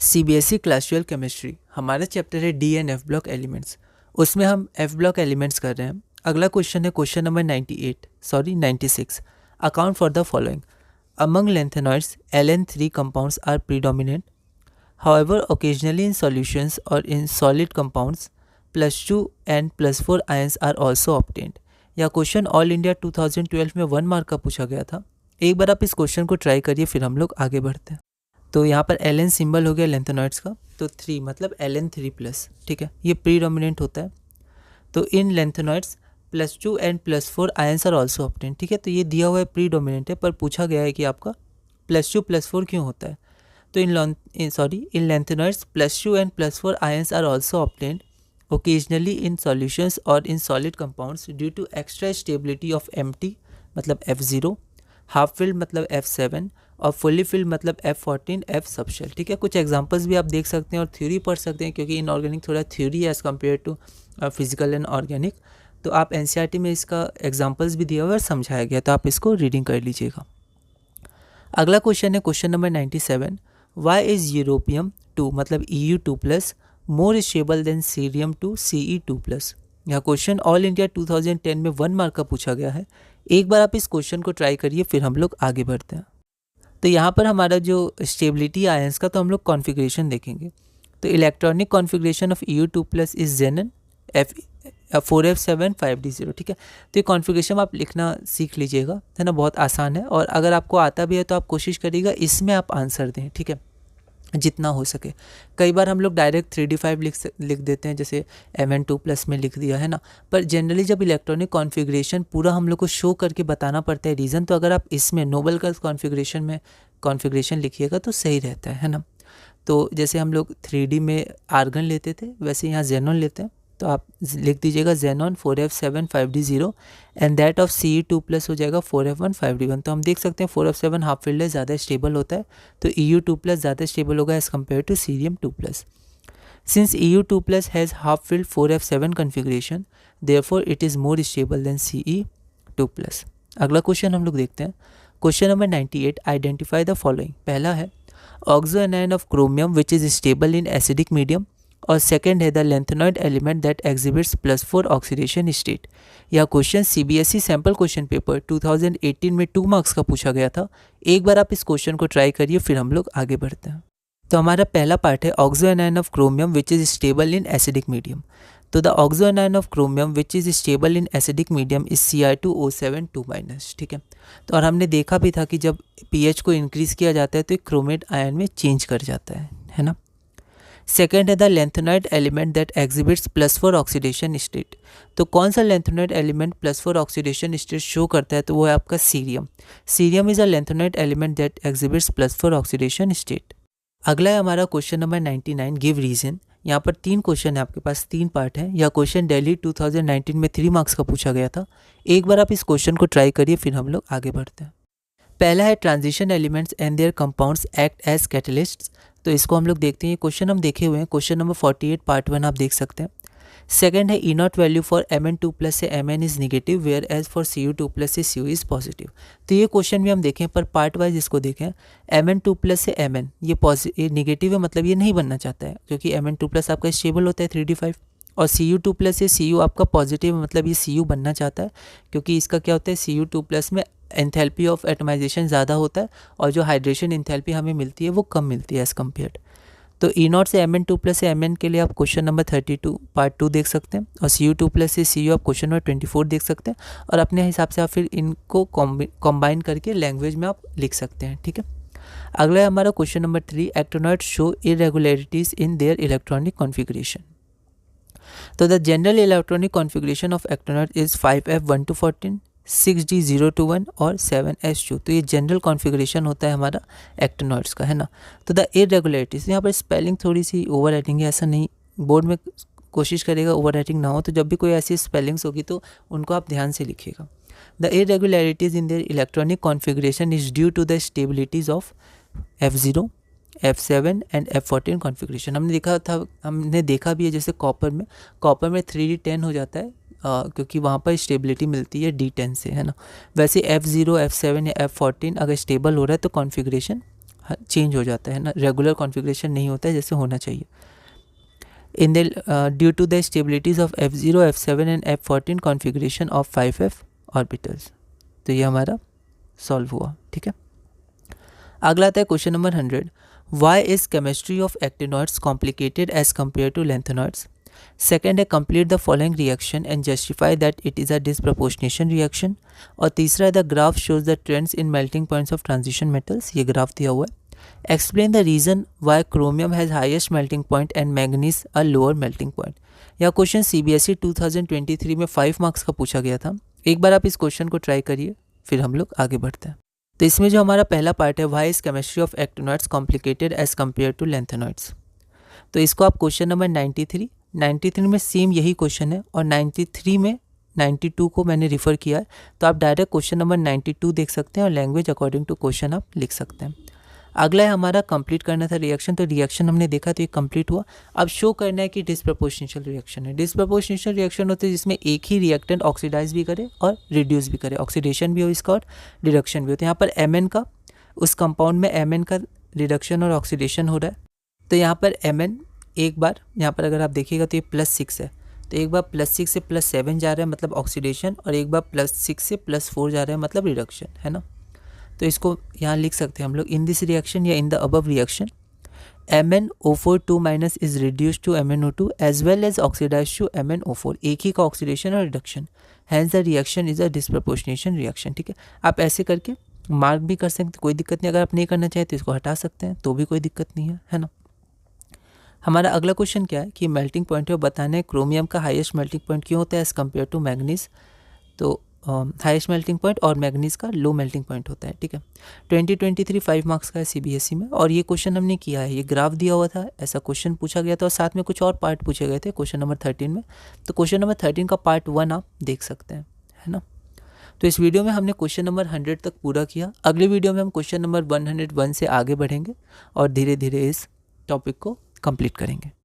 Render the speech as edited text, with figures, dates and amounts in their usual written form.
CBSE class 12 chemistry हमारा chapter है D and F block elements. उसमें हम एफ ब्लॉक एलिमेंट्स कर रहे हैं। अगला क्वेश्चन है question number 96। Account for the following. Among lengthenoids Ln3 compounds are predominant. However, occasionally in solutions or in solid compounds +2 and +4 ions are also obtained। यह question all India 2012 में 1 mark का पूछा गया था। एक बार आप इस क्वेश्चन को ट्राई करिए, फिर हम लोग आगे बढ़ते हैं। तो यहाँ पर Ln सिंबल हो गया lengthenoids का, तो 3 मतलब Ln3+, ठीक है, ये प्रीडोमिनेंट होता है। तो in lengthenoids +2 and +4 ions are also obtain, ठीक है। तो ये दिया हुआ है प्रीडोमिनेंट है, पर पूछा गया है कि आपका +2 +4 क्यों होता है। तो in lengthenoids +2 and +4 ions are also obtain occasionally in solutions or in solid compounds due to extra stability of empty मतलब F0, हाफ फिल्ड मतलब F7 और फुली फिल्ड मतलब F14 F सबशेल, ठीक है। कुछ एग्जांपल्स भी आप देख सकते हैं और थ्योरी पढ़ सकते हैं, क्योंकि इनऑर्गेनिक थोड़ा थ्योरी है as compare to physical and organic. तो आप एनसीईआरटी में इसका एग्जांपल्स भी दिया हुआ और समझाया गया, तो आप इसको रीडिंग कर लीजिएगा। अगला क्वेश्चन है question number 97। Why is europium 2 मतलब EU2+ मोर स्टेबल देन सीरियम 2 CE2+। यह क्वेश्चन ऑल इंडिया 2010 में 1 मार्क का पूछा गया है। एक बार आप इस क्वेश्चन को ट्राई करिए, फिर हम लोग आगे बढ़ते हैं। तो यहाँ पर हमारा जो स्टेबिलिटी आयंस का, तो हम लोग कॉन्फ़िगरेशन देखेंगे। तो electronic configuration of EU2+ is जेनन F4F7 5D0, ठीक है। तो ये कॉन्फ़िगरेशन आप लिखना सीख लीजिएगा, है ना, बहुत आसान है। और अगर आपको आता भी है तो आप कोशिश करिएगा इसमें आप आंसर दें, ठीक है, जितना हो सके। कई बार हम लोग डायरेक्ट 3D5 लिख देते हैं, जैसे Mn2+ में लिख दिया, है ना। पर जनरली जब इलेक्ट्रॉनिक कॉन्फ़िगरेशन पूरा हम लोग को शो करके बताना पड़ता है रीज़न, तो अगर आप इसमें नोबल का कॉन्फ़िगरेशन में कॉन्फ़िगरेशन लिखिएगा तो सही रहता है ना। तो जैसे हम लोग 3D में आर्गन लेते थे, वैसे यहाँ जेनॉन लेते हैं। तो आप लिख दीजिएगा xenon 4F7 5D0 and that of CE2+ हो जाएगा 4F1 5D1। तो हम देख सकते हैं 4F7 हाफ फील्ड है, ज़्यादा स्टेबल होता है, तो EU2+ ज़्यादा स्टेबल होगा as compare to cerium 2+। Since EU2+ has half filled 4F7 configuration, therefore it is more stable than CE2+। अगला क्वेश्चन हम लोग देखते हैं question number 98। Identify the following. पहला है oxo anion of chromium which is stable in acidic medium, और second है the lengthenoid element that exhibits +4 oxidation state. यह question CBSE sample question paper 2018 में 2 मार्क्स का पूछा गया था। एक बार आप इस क्वेश्चन को ट्राई करिए, फिर हम लोग आगे बढ़ते हैं। तो हमारा पहला पार्ट है oxo anion of chromium which is stable in acidic medium. तो the oxo anion of chromium which is stable in acidic medium is Cr2O7 2-, ठीक है। तो और हमने देखा भी था कि जब pH को इंक्रीज़ किया जाता है तो क्रोमेट आयन में चेंज कर जाता है ना। सेकेंड है the lengthenoid element that exhibits +4 oxidation state. तो कौन सा lengthenoid element +4 oxidation state show करता है, तो वो है आपका cerium. Cerium is a lengthenoid element that exhibits +4 oxidation state. अगला है हमारा क्वेश्चन नंबर 99। Give reason. यहाँ पर 3 क्वेश्चन है आपके पास, 3 पार्ट है। यह क्वेश्चन दिल्ली 2019 में 3 मार्क्स का पूछा गया था। एक बार आप इस क्वेश्चन को ट्राई करिए, फिर हम लोग आगे बढ़ते हैं। पहला है transition elements and their compounds act as catalysts. तो इसको हम लोग देखते हैं। ये क्वेश्चन हम देखे हुए हैं, क्वेश्चन नंबर 48 पार्ट 1 आप देख सकते हैं। सेकंड है E0 वैल्यू फॉर Mn2+ से Mn is negative whereas for Cu2+ से Cu इज पॉजिटिव। तो ये क्वेश्चन भी हम देखें, पर पार्ट वाइज इसको देखें। Mn2+ से Mn ये नेगेटिव है, मतलब ये नहीं बनना चाहता है, क्योंकि Mn2+ आपका स्टेबल होता है 3D5, और Cu2+ से Cu आपका पॉजिटिव है, मतलब ये Cu बनना चाहता है, क्योंकि इसका क्या होता है Cu2+ में एंथैल्पी ऑफ एटमाइजेशन ज़्यादा होता है, और जो हाइड्रेशन एंथैल्पी हमें मिलती है वो कम मिलती है एज़ कम्पेयर्ड। तो E0 से Mn2+ से Mn के लिए आप क्वेश्चन नंबर 32 पार्ट 2 देख सकते हैं, और Cu2+ से Cu आप क्वेश्चन नंबर 24 देख सकते हैं, और अपने हिसाब से आप फिर इनको कॉम्बाइन करके लैंग्वेज में आप लिख सकते हैं, ठीक है। अगला है हमारा question number 3। Actinoid show irregularities in their electronic configuration. तो the general electronic configuration of actinoid is 5F1 to 14, 6D0 to 1 और 7S2। तो ये जनरल कॉन्फ़िगरेशन होता है हमारा एक्टिनॉइड्स का, है ना। तो द इरेगुलरिटीज़, यहाँ पर स्पेलिंग थोड़ी सी ओवर राइटिंग है, ऐसा नहीं, बोर्ड में कोशिश करेगा ओवर राइटिंग ना हो, तो जब भी कोई ऐसी स्पेलिंग्स होगी तो उनको आप ध्यान से लिखिएगा। The irregularities in their electronic configuration is due to the stabilities of F0, F7 and F14 configuration. हमने देखा भी है, जैसे कॉपर में 3D10 हो जाता है, क्योंकि वहाँ पर स्टेबिलिटी मिलती है D10 से, है ना। वैसे F0, F7 या F14 अगर स्टेबल हो रहा है तो कॉन्फ़िगरेशन चेंज हो जाता है ना, रेगुलर कॉन्फ़िगरेशन नहीं होता है जैसे होना चाहिए। In the due to the stabilities of F0, F7 and F14 configuration of 5f orbitals. तो ये हमारा सॉल्व हुआ, ठीक है। अगला आता है question number 100, why is chemistry of actinoids complicated as compare to lanthanoids. Second है complete the following reaction and justify that it is a disproportionation reaction. और तीसरा है the graph shows the trends in melting points of transition metals, ये graph दिया हुआ है। Explain the reason why chromium has highest melting point and manganese a lower melting point. यह question CBSE 2023 में 5 marks का पूछा गया था। एक बार आप इस क्वेश्चन को ट्राई करिए, फिर हम लोग आगे बढ़ते हैं। तो इसमें जो हमारा पहला पार्ट है, why is chemistry of actinoids complicated as compare to lanthanoids. तो इसको आप क्वेश्चन नंबर 93 में सेम यही क्वेश्चन है, और 93 में 92 को मैंने रिफ़र किया है, तो आप डायरेक्ट क्वेश्चन नंबर 92 देख सकते हैं और लैंग्वेज अकॉर्डिंग टू क्वेश्चन आप लिख सकते हैं। अगला है हमारा कंप्लीट करना था रिएक्शन, तो रिएक्शन हमने देखा तो ये कंप्लीट हुआ। अब शो करना है कि डिसप्रपोर्शनेशन रिएक्शन है। डिसप्रपोर्शनेशन रिएक्शन होते हैं जिसमें एक ही रिएक्टेंट ऑक्सीडाइज भी करे और रिड्यूस भी करे, ऑक्सीडेशन भी हो इसका और रिडक्शन भी होता है। यहाँ पर Mn का, उस कंपाउंड में Mn का रिडक्शन और ऑक्सीडेशन हो रहा है। तो यहाँ पर Mn एक बार, यहाँ पर अगर आप देखिएगा तो ये +6 है, तो एक बार +6 से +7 जा रहा है मतलब ऑक्सीडेशन, और एक बार +6 से +4 जा रहा है मतलब रिडक्शन, है ना। तो इसको यहाँ लिख सकते हैं हम लोग, इन दिस रिएक्शन या in the above reaction MnO4 2- is reduced to MnO2 as well as oxidised to MnO4, एक ही का ऑक्सीडेशन और reduction, hence the reaction is a disproportionation reaction, ठीक है। आप ऐसे करके मार्क भी कर सकते हैं, कोई दिक्कत नहीं। अगर आप नहीं करना चाहें तो इसको हटा सकते हैं, तो भी कोई दिक्कत नहीं है ना। हमारा अगला क्वेश्चन क्या है कि मेल्टिंग पॉइंट है, बताना है क्रोमियम का हाईएस्ट मेल्टिंग पॉइंट क्यों होता है एज़ कम्पेयर टू मैग्नीज। तो हाईएस्ट मेल्टिंग पॉइंट और मैग्नीज का लो मेल्टिंग पॉइंट होता है, ठीक है। 2023 5 मार्क्स का है CBSE में, और ये क्वेश्चन हमने किया है, ये ग्राफ दिया हुआ था, ऐसा क्वेश्चन पूछा गया था, और साथ में कुछ और पार्ट पूछे गए थे क्वेश्चन नंबर 13 में। तो क्वेश्चन नंबर 13 का पार्ट 1 आप देख सकते हैं, है ना। तो इस वीडियो में हमने क्वेश्चन नंबर 100 तक पूरा किया। अगले वीडियो में हम क्वेश्चन नंबर 101 से आगे बढ़ेंगे और धीरे धीरे इस टॉपिक को कंप्लीट करेंगे।